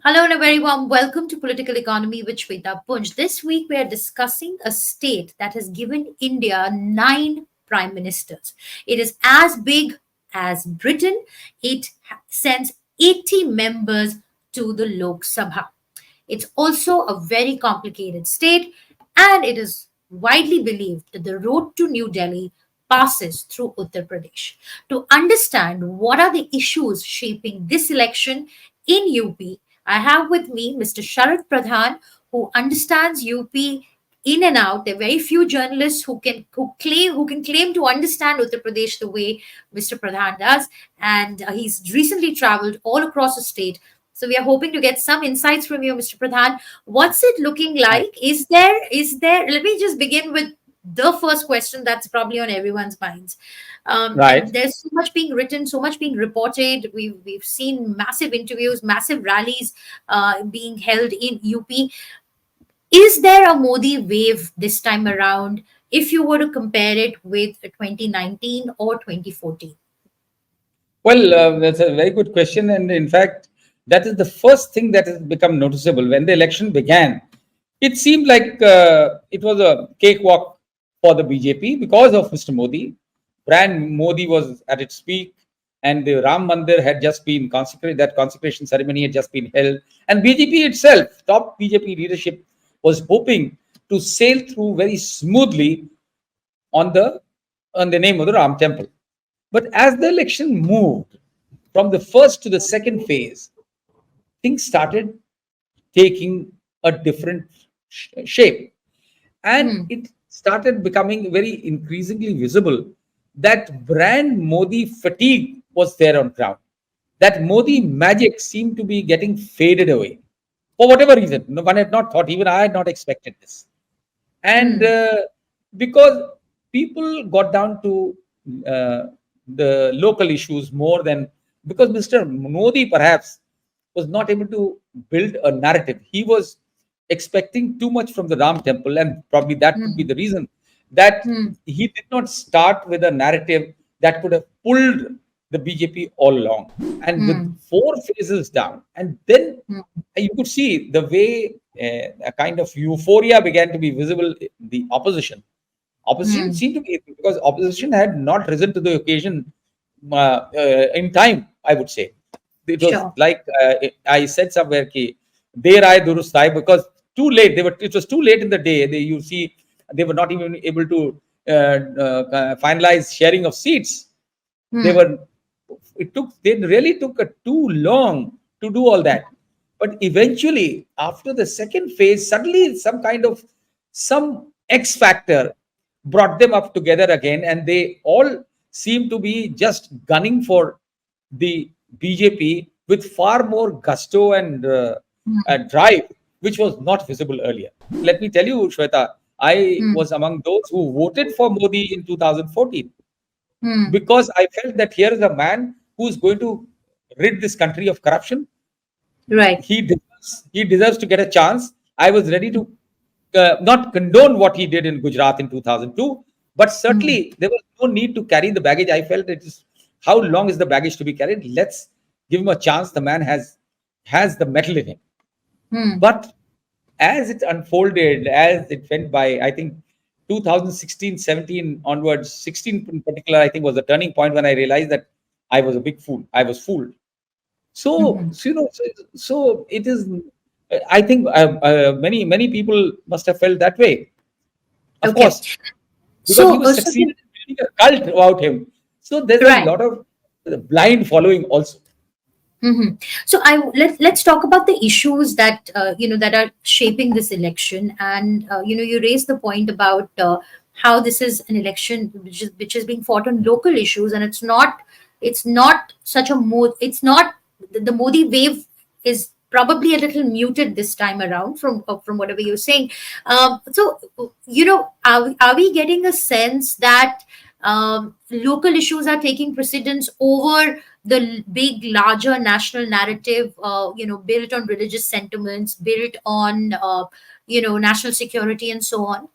Hello and a very warm welcome to Political Economy with Shweta Punj. This week we are discussing a state that has given India 9 prime ministers. It is as big as Britain. It sends 80 members to the Lok Sabha. It's also a very complicated state, and it is widely believed that the road to New Delhi passes through Uttar Pradesh. To understand what are the issues shaping this election in UP, I have with me Mr. Sharat Pradhan, who understands UP in and out. There are very few journalists who can claim to understand Uttar Pradesh the way Mr. Pradhan does, and he's recently traveled all across the state. So we are hoping to get some insights from you, Mr. Pradhan. What's it looking like? Is there? Let me just begin with the first question that's probably on everyone's minds. Right. There's so much being written, so much being reported. We've seen massive interviews, massive rallies being held in UP. Is there a Modi wave this time around? If you were to compare it with 2019 or 2014? Well, that's a very good question. And in fact, that is the first thing that has become noticeable. When the election began, it seemed like it was a cakewalk for the BJP because of Mr. Modi. Brand Modi was at its peak, and the Ram Mandir had just been consecrated. That consecration ceremony had just been held. And BJP itself, top BJP leadership, was hoping to sail through very smoothly on the name of the Ram Temple. But as the election moved from the first to the second phase, things started taking a different shape. And Hmm. it started becoming very increasingly visible that brand Modi fatigue was there on ground. That Modi magic seemed to be getting faded away for whatever reason. No one had not thought, even I had not expected this. And Hmm. because people got down to uh, the local issues more than because Mr. Modi perhaps was not able to build a narrative. He was expecting too much from the Ram temple, and probably that could be Hmm. the reason that Hmm. he did not start with a narrative that could have pulled the BJP all along. And with Hmm. four phases down, and then Hmm. you could see the way a kind of euphoria began to be visible in the opposition. Opposition Hmm. seemed to be because opposition had not risen to the occasion in time, I would say. It was Sure. like I said somewhere, ki, "Der aaye durust aaye," because too late. It was too late in the day. You see, they were not even able to finalize sharing of seats. They Hmm. were. They really took too long to do all that. But eventually, after the second phase, suddenly some X factor brought them up together again, and they all seem to be just gunning for the BJP with far more gusto and Hmm. drive, which was not visible earlier. Let me tell you, Shweta, I Hmm. was among those who voted for Modi in 2014 Hmm. because I felt that here is a man who is going to rid this country of corruption. Right. He deserves to get a chance. I was ready to not condone what he did in Gujarat in 2002, but Hmm. certainly there was no need to carry the baggage. I felt it is how long is the baggage to be carried? Let's give him a chance. The man has the metal in him. Hmm. But as it unfolded, as it went by, I think 2016, 17 onwards, 16 in particular, I think was the turning point when I realized that I was a big fool. I was fooled. So, Hmm. so it is. I think many people must have felt that way. Of Okay. course, because he So, was succeeded in building a cult about him. So there's a right. lot of blind following also. Hmm. So let's talk about the issues that that are shaping this election, and you raised the point about how this is an election which is being fought on local issues, and it's not such a it's not the Modi wave is probably a little muted this time around from whatever you're saying. So are we getting a sense that local issues are taking precedence over the big larger national narrative, built on religious sentiments, built on national security and so on?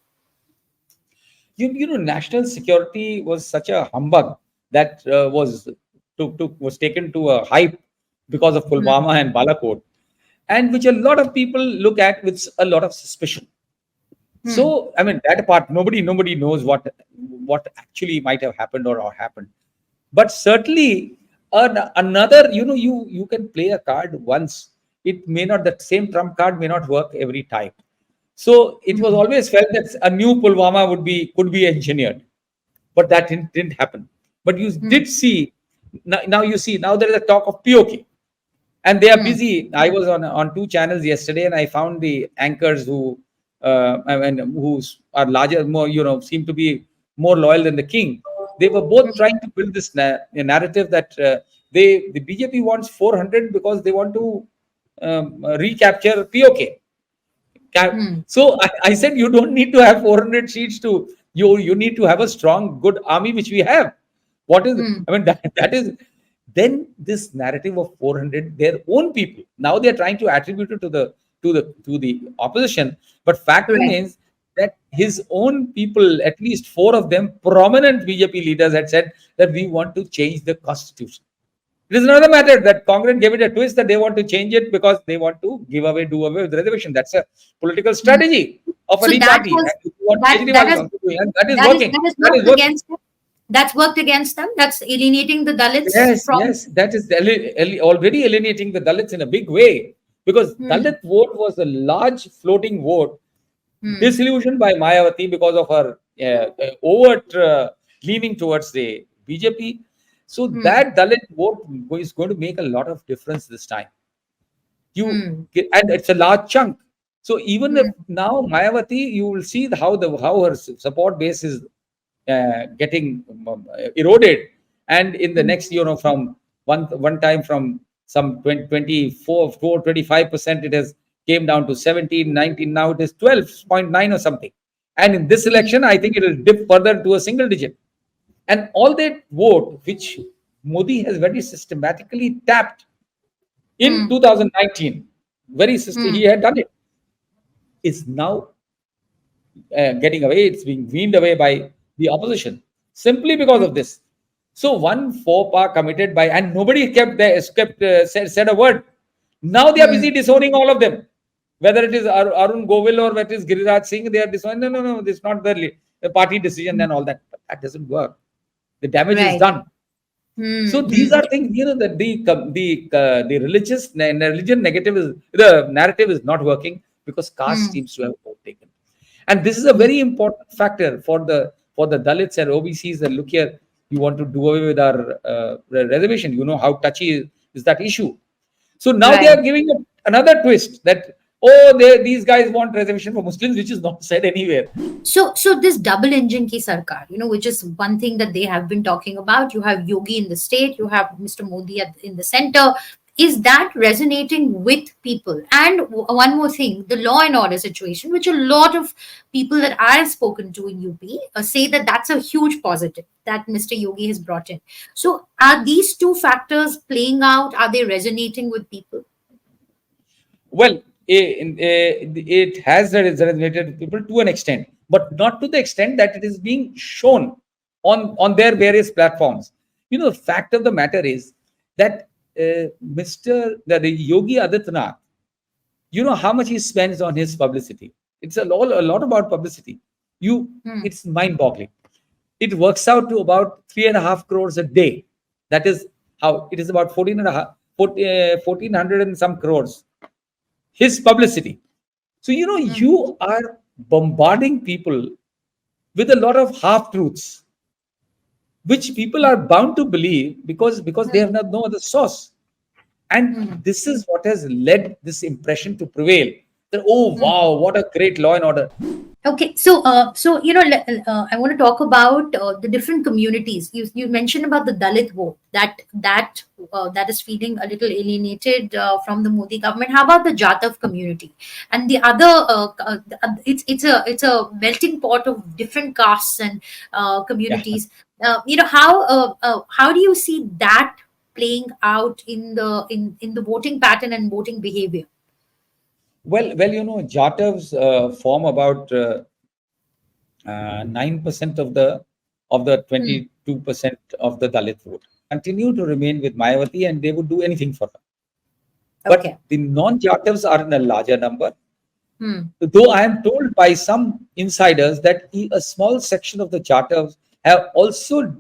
National security was such a humbug that was taken to a hype because of Hmm. Pulwama and Balakot. and which a lot of people look at with a lot of suspicion. Hmm. So, I mean, that part, nobody knows what actually might have happened or happened. But certainly, another, you can play a card once. It may not, that same trump card may not work every time. So it was Hmm. always felt that a new Pulwama could be engineered, but that didn't happen. But you Hmm. did see, now you see, now there is a talk of POK, and they are Hmm. busy. I was on two channels yesterday, and I found the anchors who who are larger, more, seem to be more loyal than the king. They were both Hmm. trying to build this narrative that the BJP wants 400 because they want to recapture POK. Hmm. So I said, you don't need to have 400 seats to you need to have a strong, good army, which we have. What is, Hmm. I mean, that is, then this narrative of 400, their own people, now they're trying to attribute it to the opposition. But fact Right. remains that his own people, at least four of them, prominent BJP leaders, had said that we want to change the constitution. It is another matter that Congress gave it a twist that they want to change it because they want to do away with reservation. That's a political Hmm. strategy of So any that party. was And what that that Kejriwal is has also doing, and that is that is working. that has That is worked working. against them. That's worked against them. That's alienating the Dalits Yes, from. yes, that is already alienating the Dalits in a big way, because Hmm. Dalit vote was a large floating vote, Hmm. disillusioned by Mayawati because of her overt leaning towards the BJP. So Hmm. that Dalit vote is going to make a lot of difference this time. Hmm. And it's a large chunk. So even if Hmm. now Mayawati, you will see how her support base is getting eroded, and in the Hmm. next, from one time from some 20, 24 25%, it has came down to 17, 19. Now it is 12.9 or something, and in this Hmm. election I think it will dip further to a single digit. And all that vote which Modi has very systematically tapped in Hmm. 2019, he Hmm. had done it, is now getting away. It's being weaned away by the opposition simply because Hmm. of this. So one faux pas committed by, and nobody said a word. Now they are Hmm. busy disowning all of them. Whether it is Arun Govil or whether it is Giriraj Singh, they are disowning. No, no, no, this is not the party decision and all that. But that doesn't work. The damage is Right. done. So Hmm. these Hmm. are things, that the religion negative is, the narrative is not working because caste Hmm. seems to have overtaken, and this is a Hmm. very important factor for the Dalits and OBCs. That look here, you want to do away with our reservation. You know how touchy is that issue. So now they Right. are giving it another twist that, oh, these guys want reservation for Muslims, which is not said anywhere. So this double engine ki sarkar, which is one thing that they have been talking about. You have Yogi in the state, you have Mr. Modi in the center. Is that resonating with people? And one more thing, the law and order situation, which a lot of people that I've spoken to in UP say that that's a huge positive that Mr. Yogi has brought in. So are these two factors playing out? Are they resonating with people? Well, it has resonated with people to an extent, but not to the extent that it is being shown on their various platforms. The fact of the matter is that the Yogi Adityanath, how much he spends on his publicity. It's a lot about publicity. You, Hmm. it's mind-boggling. It works out to about 3.5 crores a day. That is how it is, about 14 and a half, 1400 and some crores, his publicity. So, Hmm. you are bombarding people with a lot of half truths, which people are bound to believe because they Hmm. have no other source. And Hmm. this is what has led this impression to prevail that, oh, Hmm. wow, what a great law and order. Okay, so I want to talk about the different communities. You mentioned about the Dalit vote that is feeling a little alienated from the Modi government. How about the Jatav community and the other? It's a melting pot of different castes and Yeah. communities. How do you see that playing out in the voting pattern and voting behavior? Well, Jatavs form about 9% of the Hmm. 22% of the Dalit vote. Continue to remain with Mayawati, and they would do anything for her. But Okay. the non-Jatavs are in a larger number. Hmm. Though I am told by some insiders that a small section of the Jatavs have also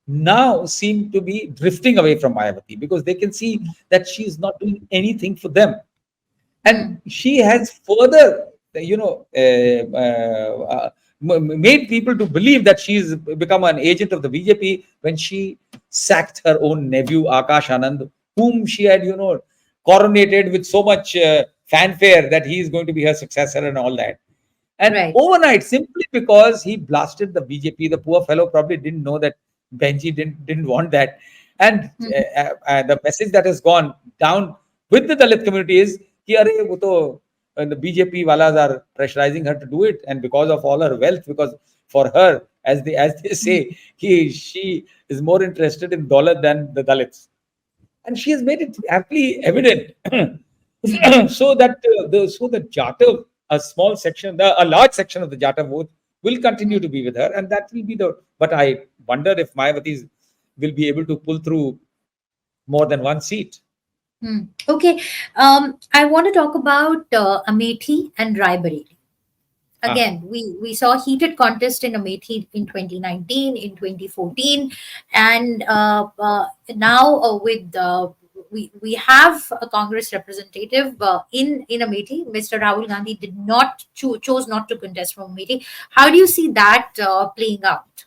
now seem to be drifting away from Mayawati because they can see that she is not doing anything for them. Hmm. And she has further, made people to believe that she's become an agent of the BJP when she sacked her own nephew Akash Anand, whom she had, coronated with so much fanfare that he is going to be her successor and all that. And Right. overnight, simply because he blasted the BJP, the poor fellow probably didn't know that Benji didn't want that. And Hmm. the message that has gone down with the Dalit community is कि अरे वो तो the BJP walas are pressurizing her to do it, and because of all her wealth, because for her, as they say, she is more interested in dollar than the Dalits, and she has made it aptly evident. Hmm. So that the Jatav, a small section, a large section of the Jatav vote will continue Hmm. to be with her, and that will be the. But I wonder if Mayawati will be able to pull through more than one seat. Hmm. Okay. I want to talk about Amethi and Raebareli. Ah. Again, we saw a heated contest in Amethi in 2019, in 2014, and now with we have a Congress representative in Amethi. Mr. Rahul Gandhi did not chose not to contest from Amethi. How do you see that playing out?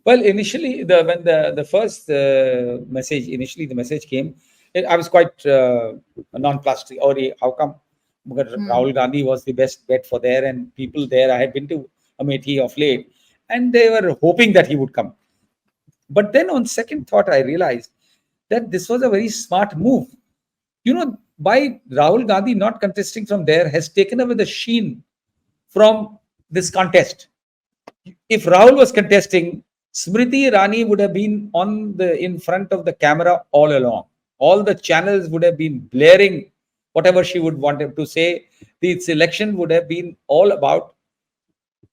Well, initially, the first the message came, I was quite nonplussed. Or how come? Because Hmm. Rahul Gandhi was the best bet for there, and people there. I had been to Amethi of late, and they were hoping that he would come. But then, on second thought, I realized that this was a very smart move. By Rahul Gandhi not contesting from there has taken away the sheen from this contest. If Rahul was contesting, Smriti Irani would have been on the in front of the camera all along. All the channels would have been blaring whatever she would want him to say. The selection would have been all about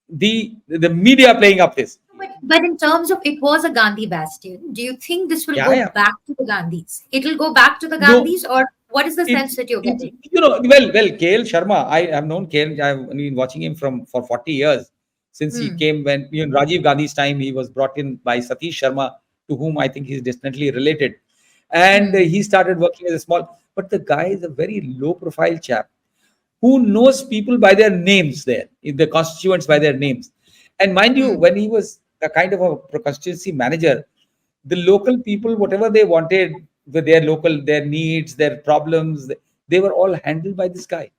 the media playing up this. But in terms of it was a Gandhi bastion, do you think this will Yeah, go yeah. back to the Gandhis? It will go back to the No, Gandhis, or what is the sense it's that you're it's getting? well, KL Sharma. I have known KL. I've been watching him for 40 years since he Hmm. came when Rajiv Gandhi's time. He was brought in by Satish Sharma, to whom I think he's distantly related, and Hmm. he started working as a small. But the guy is a very low profile chap who knows people by their names there, the constituents by their names. And mind you, Hmm. when he was a kind of a constituency manager, the local people, whatever they wanted with their local, their needs, their problems, they were all handled by this guy.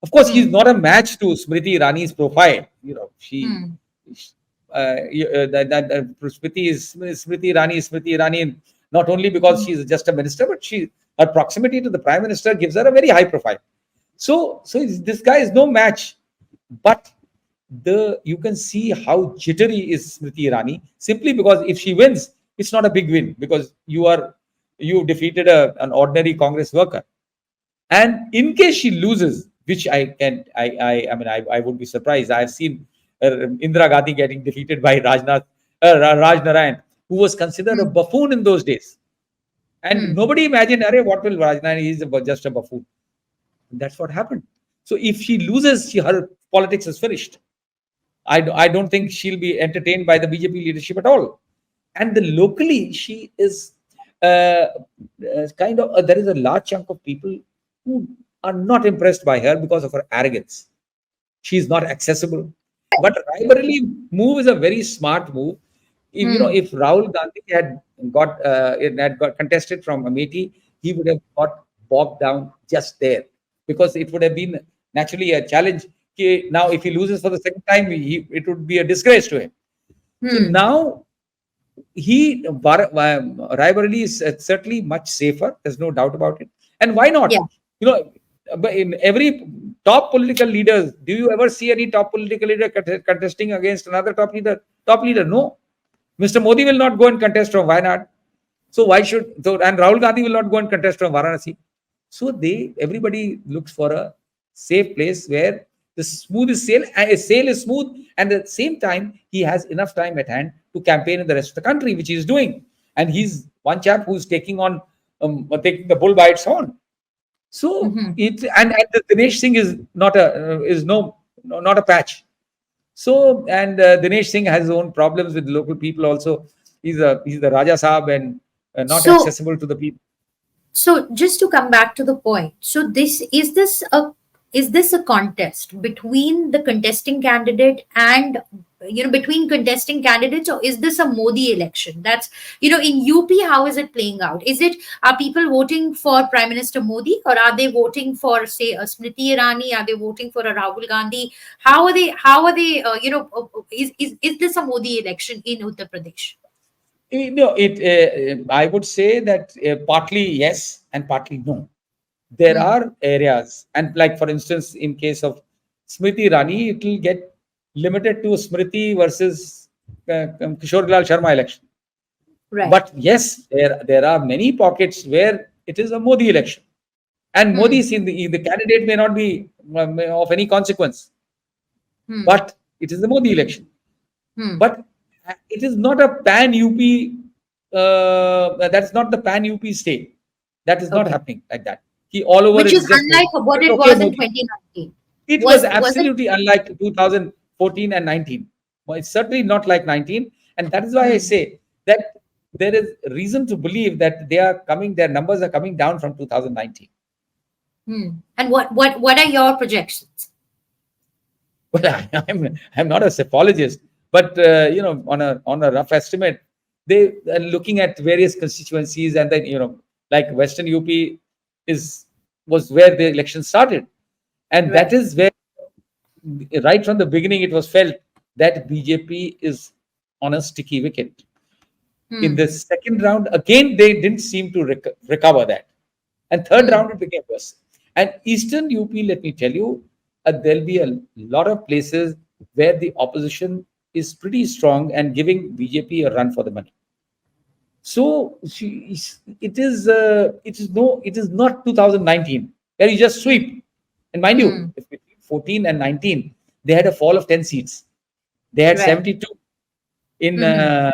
Of course, he's Hmm. not a match to Smriti Irani's profile. Hmm. Smriti Irani, not only because Hmm. she's just a minister, but her proximity to the prime minister gives her a very high profile. So this guy is no match, but the you can see how jittery is Smriti Irani simply because if she wins, it's not a big win because you defeated an ordinary Congress worker. And in case she loses, which I would be surprised. I've seen Indira Gandhi getting defeated by Raj Narayan, who was considered a Hmm. buffoon in those days. And Hmm. nobody imagined, Arey, what will Raj Narayan? Just a buffoon. That's what happened. So if she loses, her politics is finished. I don't think she'll be entertained by the BJP leadership at all. And locally, she is kind of there is a large chunk of people who are not impressed by her because of her arrogance. She's not accessible. But Raebareli move is a very smart move. Hmm. If Rahul Gandhi had got contested from Amethi, he would have got bogged down just there because it would have been naturally a challenge. Now, if he loses for the second time, it would be a disgrace to him. So Hmm. now Raebareli is certainly much safer. There's no doubt about it. And why Yeah. not? But in every top political leaders, do you ever see any top political leader contesting against another top leader? Top leader, no. Mr. Modi will not go and contest from Wayanad. So why should and Rahul Gandhi will not go and contest from Varanasi. So everybody looks for a safe place where the smooth is sail, sail is smooth, and at the same time he has enough time at hand to campaign in the rest of the country, which he is doing. And he's one chap who's taking the bull by its horn. So Hmm. it and the Dinesh Singh is not a is no not a patch. So and Dinesh Singh has his own problems with local people also. He's the Raja Saab and not So, accessible to the people. so just to come back to the point, so this a contest between the contesting candidate and, between contesting candidates, or is this a Modi election? That's, in UP, how is it playing out? Is it, are people voting for Prime Minister Modi, or are they voting for, say, a Smriti Irani? Are they voting for a Rahul Gandhi? How are they is this a Modi election in Uttar Pradesh? No, I would say that partly yes and partly no. There Hmm. are areas, and like for instance, in case of Smriti Rani, it will get limited to Smriti versus Kishore Lal Sharma election. Right. But yes, there are many pockets where it is a Modi election, and Modi Hmm. is in the candidate may not be of any consequence, Hmm. but it is the Modi election. Hmm. But it is not a pan UP. That's not the pan UP state. That is not Okay. happening like that. All over Which it is is just Modi. unlike what But it okay, was in Modi. 2019. It was Was it? absolutely unlike 2014 and 19. Well, it's certainly not like 19, and that is why I Hmm. say that there is reason to believe that their numbers are coming down from 2019. Hmm. And what are your projections? Well, I'm not a psephologist, but on a rough estimate, they are looking at various constituencies, and then like Western UP is was where the election started, and that Right. is where right from the beginning it was felt that BJP is on a sticky wicket. In Hmm. the second round, again they didn't seem to recover that, and third Hmm. round it became worse. And Eastern UP, let me tell you, there'll be a lot of places where the opposition is pretty strong and giving BJP a run for the money. So it is not 2019 where you just Hmm. sweep. And mind you, Hmm. if between 14 and 19, they had a fall of 10 seats. They had Right. 72 in Hmm.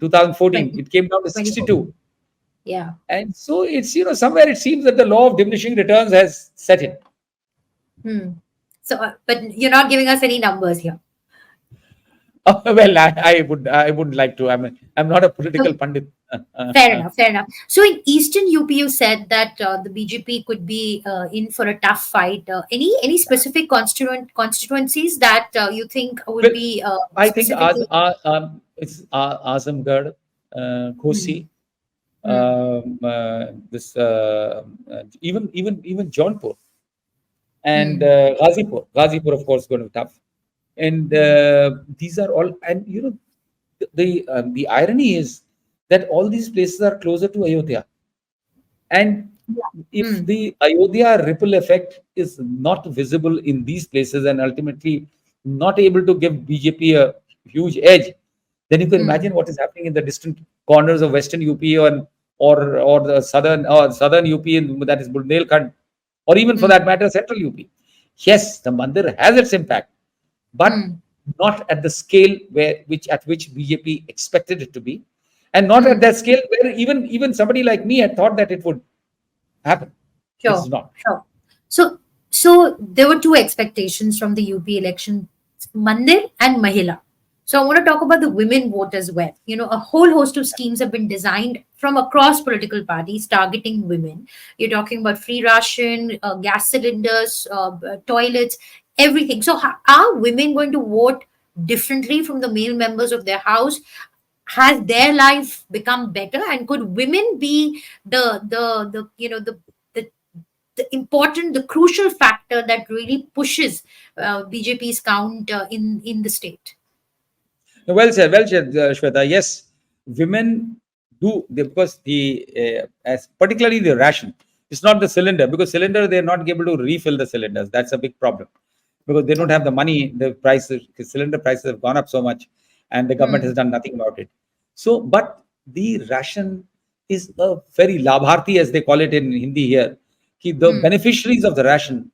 2014. 20, It came down to 62. 2014. Yeah. And so it's, somewhere it seems that the law of diminishing returns has set in. Hmm. So, but you're not giving us any numbers here. Well, I wouldn't like to. I'm not a political Okay. pundit. Fair enough. Fair enough. So in Eastern UP, you said that the BJP could be in for a tough fight. Any specific constituencies that you think would Well, be I think specifically? it's Azamgarh, Hmm. Khosi, Hmm. this even Jaunpur and Hmm. Ghazipur. Ghazipur, of course, going to be tough. And Hmm. these are all. And the irony is that all these places are closer to Ayodhya. And Yeah. if Hmm. the Ayodhya ripple effect is not visible in these places and ultimately not able to give BJP a huge edge, then you can Hmm. imagine what is happening in the distant corners of Western UP or the southern UP, that is Bundelkhand, or even for that Hmm. matter Central UP. Yes, the mandir has its impact, but Hmm. not at the scale at which BJP expected it to be, and not at Hmm. that scale where even somebody like me had thought that it would happen. It's Sure, not. sure. So, so there were two expectations from the UP election, Mandir and Mahila. So I want to talk about the women vote as well. A whole host of schemes have been designed from across political parties targeting women. You're talking about free ration, gas cylinders, toilets, everything. So are women going to vote differently from the male members of their house? Has their life become better, and could women be the the important, the crucial factor that really pushes BJP's count in the state? Well said, Shweta. Yes, women do because as particularly the ration. It's not the cylinder because cylinder they're not able to refill the cylinders. That's a big problem because they don't have Okay. the money. The cylinder prices have gone up so much, and the government has Hmm. done nothing about it. So, but the ration is a very labharti, as they call it in Hindi here. The Hmm. beneficiaries of the ration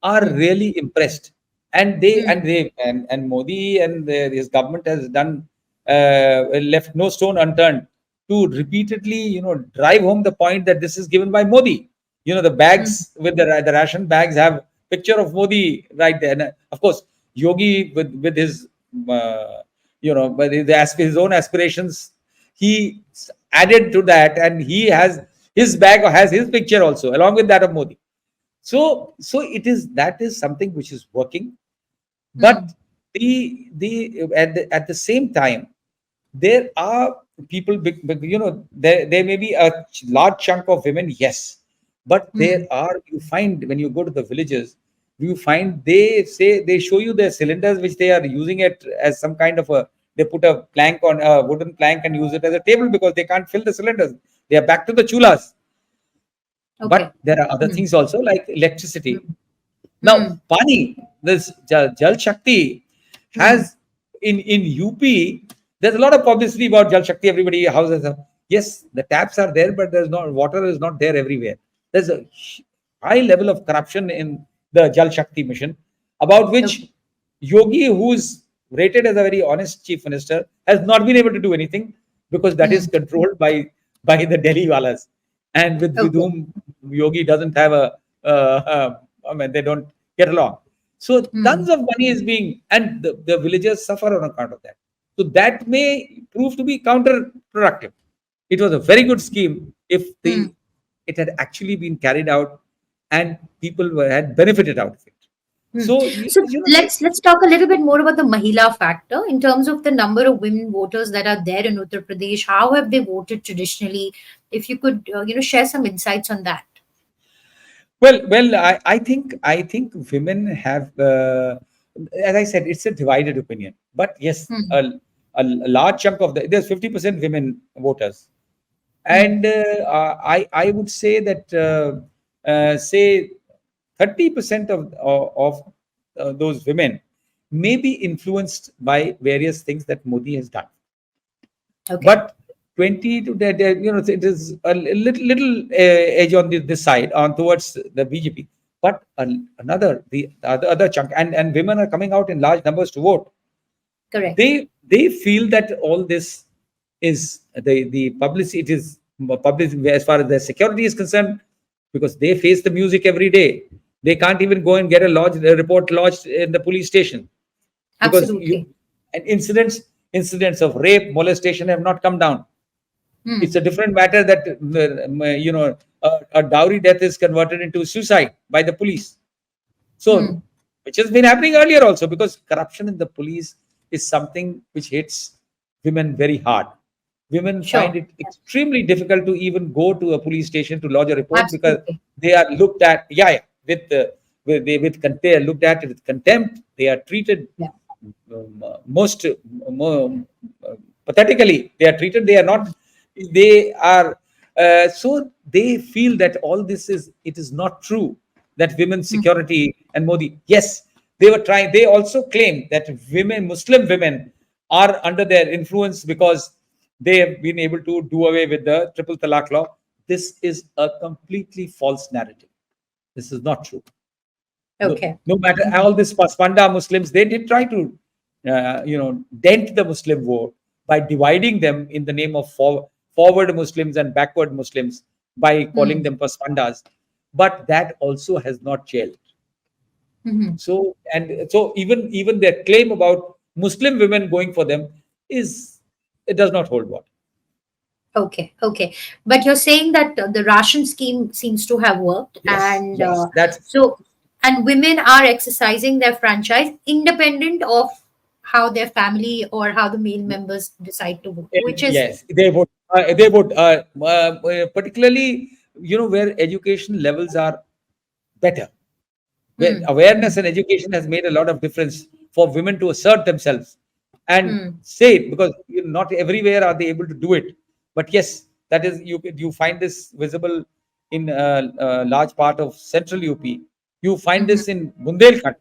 are Hmm. really impressed, and they Hmm. and they and Modi and his government has done left no stone unturned to repeatedly drive home the point that this is given by Modi. The bags with the ration bags have picture of Modi right there. And of course, Yogi with his with his own aspirations, he added to that, and he has his bag has his picture also along with that of Modi. So that is something which is working. But at the same time, there are people, there may be a large chunk of women, yes, but there are, you find when you go to the villages, you find they show you their cylinders which they are using it as some kind of a, they put a plank on a wooden plank and use it as a table because they can't fill the cylinders. They are back to the chulas. Okay. But there are other things also like electricity. Hmm. Now, Pani, this Jal Shakti Hmm. has in UP. There's a lot of publicity about Jal Shakti. Everybody houses. Yes, the taps are there, but there's not water is not there everywhere. There's a high level of corruption in the Jal Shakti mission, about which Okay. Yogi, who's rated as a very honest chief minister, has not been able to do anything because that is Hmm. controlled by the Delhi walas, and with Okay. whom Yogi doesn't have a. I mean, they don't get along. So Hmm. tons of money is being, and the villagers suffer on account of that. So that may prove to be counterproductive. It was a very good scheme if Hmm. it had actually been carried out and people had benefited out of it. Hmm. So So let's talk a little bit more about the Mahila factor in terms of the number of women voters that are there in Uttar Pradesh. How have they voted traditionally? If you could, share some insights on that. I think women have, as I said, it's a divided opinion. But yes, Hmm. a large chunk of there's 50% women voters, Hmm. and I would say that say 30% of those women may be influenced by various things that Modi has done. Okay. But 20 to it is a little edge on this side on towards the BJP. But the other chunk, and women are coming out in large numbers to vote. Correct. They feel that all this is the publicity. It is public as far as their security is concerned, because they face the music every day. They can't even go and get a report lodged in the police station, because Absolutely. and incidents of rape, molestation have not come down. It's Hmm. a different matter that a dowry death is converted into suicide by the police. So, Hmm. which has been happening earlier also, because corruption in the police is something which hits women very hard. Women find Sure. it extremely difficult to even go to a police station to lodge a report, because Absolutely. they are looked at, they are looked at with contempt. They are treated Yeah. most more, pathetically. They are treated. They are not. They are. So they feel that all this is. It is not true that women's Hmm. security and Modi. Yes, they were trying. They also claim that Muslim women, are under their influence because they have been able to do away with the triple talaq law. This is a completely false narrative. This is not true. Okay. No matter all these Paspanda Muslims, they did try to, dent the Muslim vote by dividing them in the name of forward Muslims and backward Muslims by calling Hmm. them Paspandas. But that also has not gelled. Hmm. So even their claim about Muslim women going for them is, it does not hold water. Okay. Okay. But you're saying that the ration scheme seems to have worked, Yes, and yes, that's so and women are exercising their franchise independent of how their family or how the male members decide to vote, which is yes. They would particularly, where education levels are better, where hmm, awareness and education has made a lot of difference for women to assert themselves and hmm, say it, because not everywhere are they able to do it. But yes, that is, you find this visible in a large part of central UP. You find hmm, this in Bundelkhand.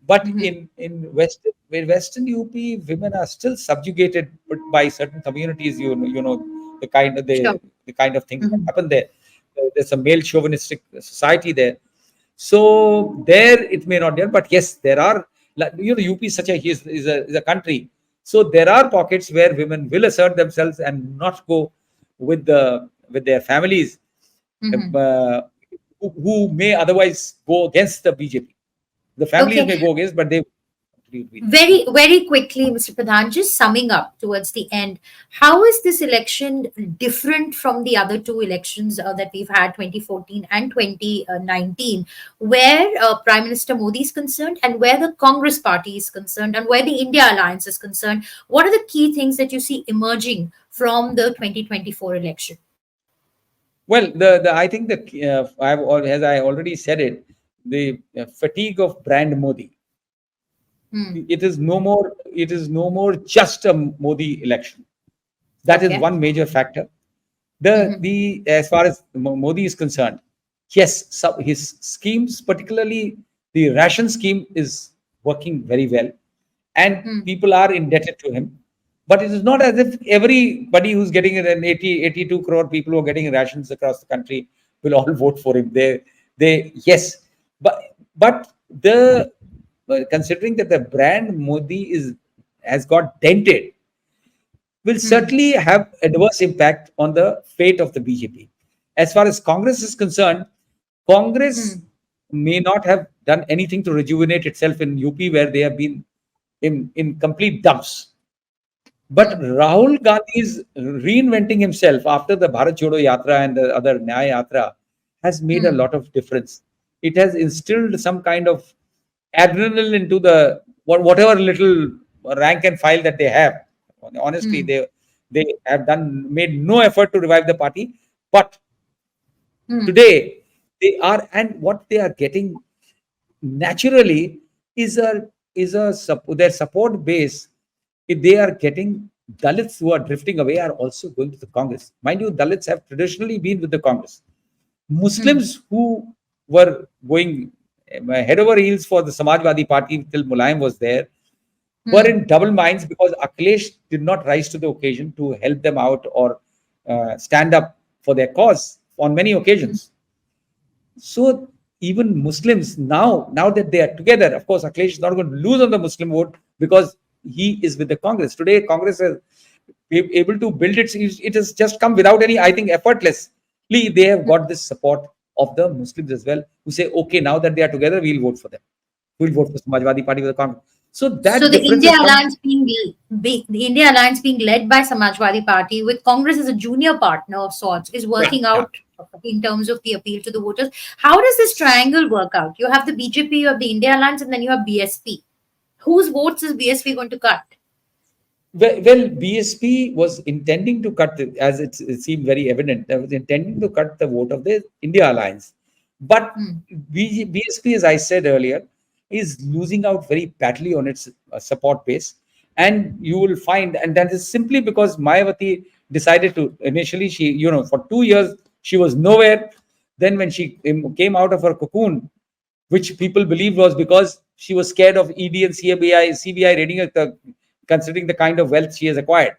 But hmm, in western UP, women are still subjugated by certain communities. The kind of sure. the kind of things that Hmm. happen there. There's a male chauvinistic society there. So there it may not there, but yes, there are. UP is such a country. So there are pockets where women will assert themselves and not go with their families. Hmm. who may otherwise go against the BJP. The families Okay. may go against, but they Very, very quickly, Mr. Pradhan, just summing up towards the end, how is this election different from the other two elections that we've had, 2014 and 2019, where Prime Minister Modi is concerned and where the Congress party is concerned and where the India Alliance is concerned? What are the key things that you see emerging from the 2024 election? well, the I think that as I already said it, the fatigue of brand Modi. Hmm. It is no more just a Modi election. That is Okay. one major factor. Hmm. The As far as Modi is concerned, yes, his schemes, particularly the ration scheme, is working very well, and Hmm. people are indebted to him. But it is not as if everybody who's getting an 82 crore people who are getting rations across the country will all vote for him. Yes, but the considering that the brand Modi is has got dented, will Hmm. certainly have adverse impact on the fate of the BJP. As far as Congress is concerned, Congress Hmm. may not have done anything to rejuvenate itself in UP, where they have been in complete dumps. But Hmm. Rahul Gandhi is reinventing himself after the Bharat Jodo Yatra and the other Nyaya Yatra has made a Hmm. lot of difference. It has instilled some kind of adrenaline into the whatever little rank and file that they have. Honestly, Hmm. they have done made no effort to revive the party, but Hmm. today they are, and what they are getting naturally is their support base. If they are getting Dalits who are drifting away are also going to the Congress. Mind you, Dalits have traditionally been with the Congress. Hmm. Muslims who were going head over heels for the Samajwadi Party till Mulayam was there were Hmm. in double minds because Akhilesh did not rise to the occasion to help them out or stand up for their cause on many Hmm. occasions. So even Muslims now that they are together, of course, Akhilesh is not going to lose on the Muslim vote because he is with the Congress. Today, Congress has been able to build it has just come without any, I think, effortlessly. They have got this support of the Muslims as well, who say, okay, now that they are together, we'll vote for them. We'll vote for Samajwadi Party with the Congress. So So that difference has come. The India Alliance being led by Samajwadi Party with Congress as a junior partner of sorts is Yeah, working yeah. out in terms of the appeal to the voters. How does this triangle work out? You have the BJP, you have the India Alliance, and then you have BSP. Whose votes is BSP going to cut? Well, BSP was intending to cut, as it seemed very evident, that was intending to cut the vote of the India Alliance. But Hmm. BSP, as I said earlier, is losing out very badly on its support base. And you will find, and that is simply because Mayawati decided to, initially, for 2 years, she was nowhere. Then, when she came out of her cocoon, which people believed was because she was scared of ED and CBI raiding her, considering the kind of wealth she has acquired.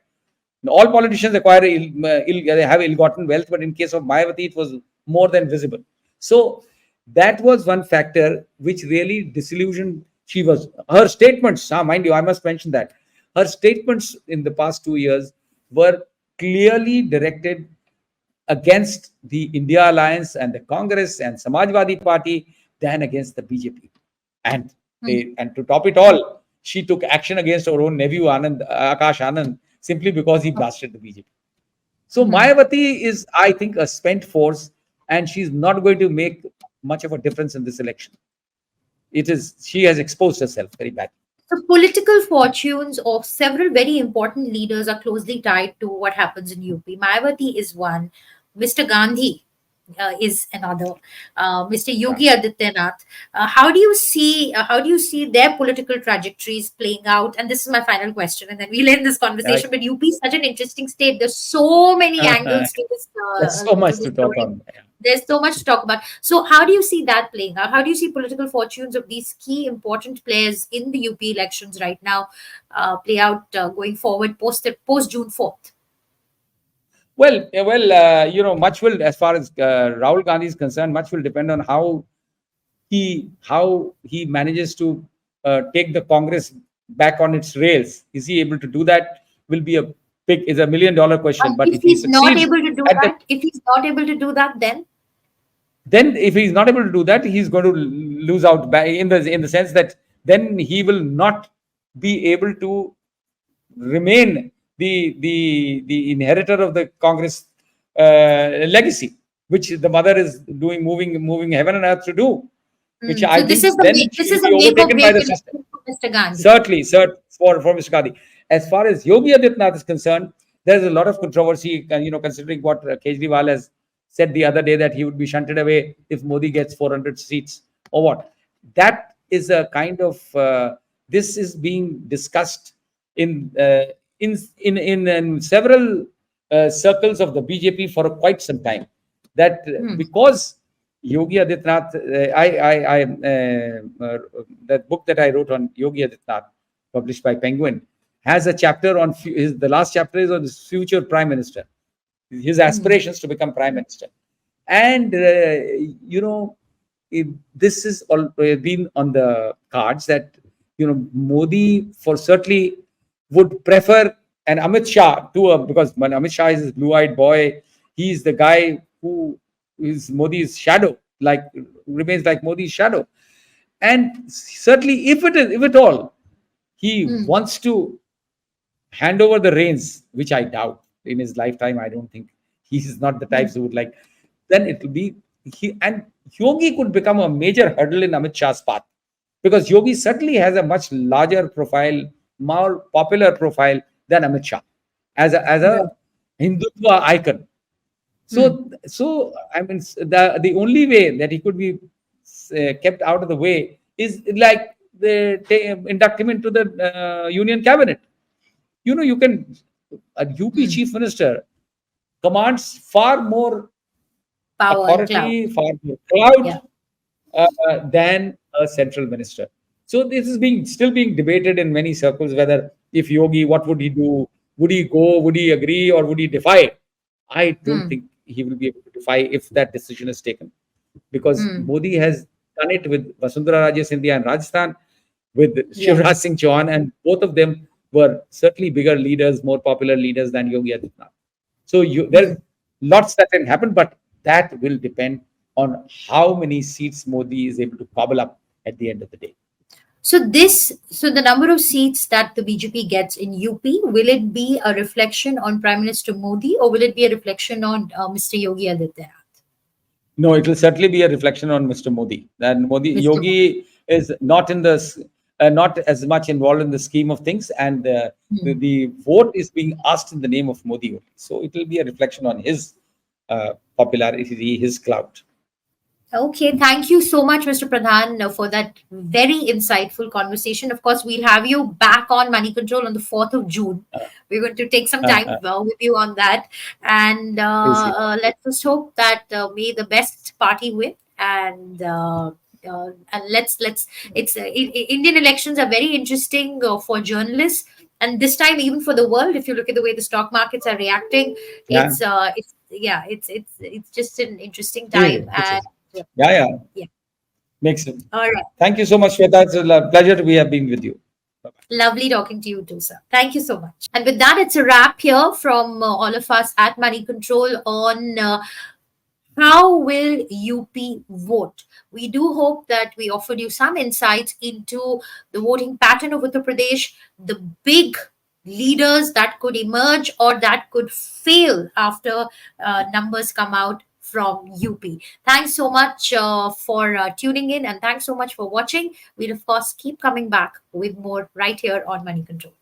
All politicians acquire they have ill-gotten wealth, but in case of Mayawati, it was more than visible. So that was one factor which really disillusioned. Her statements. Mind you, I must mention that her statements in the past 2 years were clearly directed against the India Alliance and the Congress and Samajwadi Party than against the BJP. And Hmm. to top it all, she took action against her own nephew Akash Anand, simply because he blasted the BJP. So Hmm. Mayawati is, I think, a spent force, and she's not going to make much of a difference in this election. She has exposed herself very badly. The political fortunes of several very important leaders are closely tied to what happens in UP. Mayawati is one. Mr. Gandhi is another. Mr. Yeah. Yogi Adityanath. How do you see their political trajectories playing out? And this is my final question, and then we'll end this I, conversation. But UP is such an interesting state. There's so many angles there's so to much this to talk story. on. There's so much to talk about. So, how do you see that playing out? How do you see political fortunes of these key important players in the UP elections right now play out going forward post June 4th? Much will, as far as Rahul Gandhi is concerned, much will depend on how he manages to take the Congress back on its rails. Is he able to do that? Will be is $1 million question. And But if if he he's not succeeds able to do at the that, if he's not able to do that, then then if he's not able to do that, he's going to lose out in the sense that then he will not be able to remain the inheritor of the Congress legacy, which the mother is doing, moving heaven and earth to do, which I So this is think the then make, she this will is a be make or overtaken by break the system. election for Mr. Gandhi. Certainly, for Mr. Gandhi. As far as Yogi Adityanath is concerned, there's a lot of controversy, considering what Kejriwal has said the other day, that he would be shunted away if Modi gets 400 seats or what. That is a kind of this is being discussed in in several circles of the BJP for quite some time. That because Yogi Adityanath, that book that I wrote on Yogi Adityanath, published by Penguin, has a chapter on the last chapter is on his future prime minister, his aspirations to become prime minister, and this is all been on the cards that Modi for certainly would prefer an Amit Shah to because when Amit Shah is his blue-eyed boy, he's the guy who is Modi's shadow, like remains like Modi's shadow, and certainly if at all he wants to hand over the reins, which I doubt in his lifetime. I don't think he's not the types who would like. Then it will be and Yogi could become a major hurdle in Amit Shah's path, because Yogi certainly has a much larger profile, more popular profile than Amit Shah as a Hindutva icon. So I mean, the only way that he could be kept out of the way is like induct him into the union cabinet. You can a UP chief minister commands far more Power and cloud. authority, far more Yeah. clout than a central minister. So this is still being debated in many circles, whether if Yogi, what would he do? Would he go? Would he agree, or would he defy? I don't think he will be able to defy if that decision is taken, because Modi has done it with Vasundhara Raje Scindia in Rajasthan, with Yeah. Shivraj Singh Chauhan, and both of them were certainly bigger leaders, more popular leaders than Yogi Adityanath. So there's lots that can happen, but that will depend on how many seats Modi is able to cobble up at the end of the day. So the number of seats that the BJP gets in UP, will it be a reflection on Prime Minister Modi, or will it be a reflection on Mr. Yogi Adityanath? No, it will certainly be a reflection on Mr. Modi. And Mr. Modi. Yogi is not not as much involved in the scheme of things, and the vote is being asked in the name of Modi only. So it will be a reflection on his popularity, his clout. Okay, thank you so much, Mr. Pradhan, for that very insightful conversation. Of course, we'll have you back on Money Control on the 4th of June. We're going to take some time with you on that. And let's just hope that may the best party win. And Indian elections are very interesting for journalists. And this time, even for the world, if you look at the way the stock markets are reacting, Yeah, it's just an interesting yeah, time. it And is. Yeah. yeah. Makes sense. All right. Thank you so much, Shweta. It's a pleasure to have been with you. Bye-bye. Lovely talking to you too, sir. Thank you so much. And with that, it's a wrap here from all of us at Money Control on how will UP vote. We do hope that we offered you some insights into the voting pattern of Uttar Pradesh, the big leaders that could emerge or that could fail after numbers come out from UP. Thanks so much for tuning in, and thanks so much for watching. We'll, of course, keep coming back with more right here on Money Control.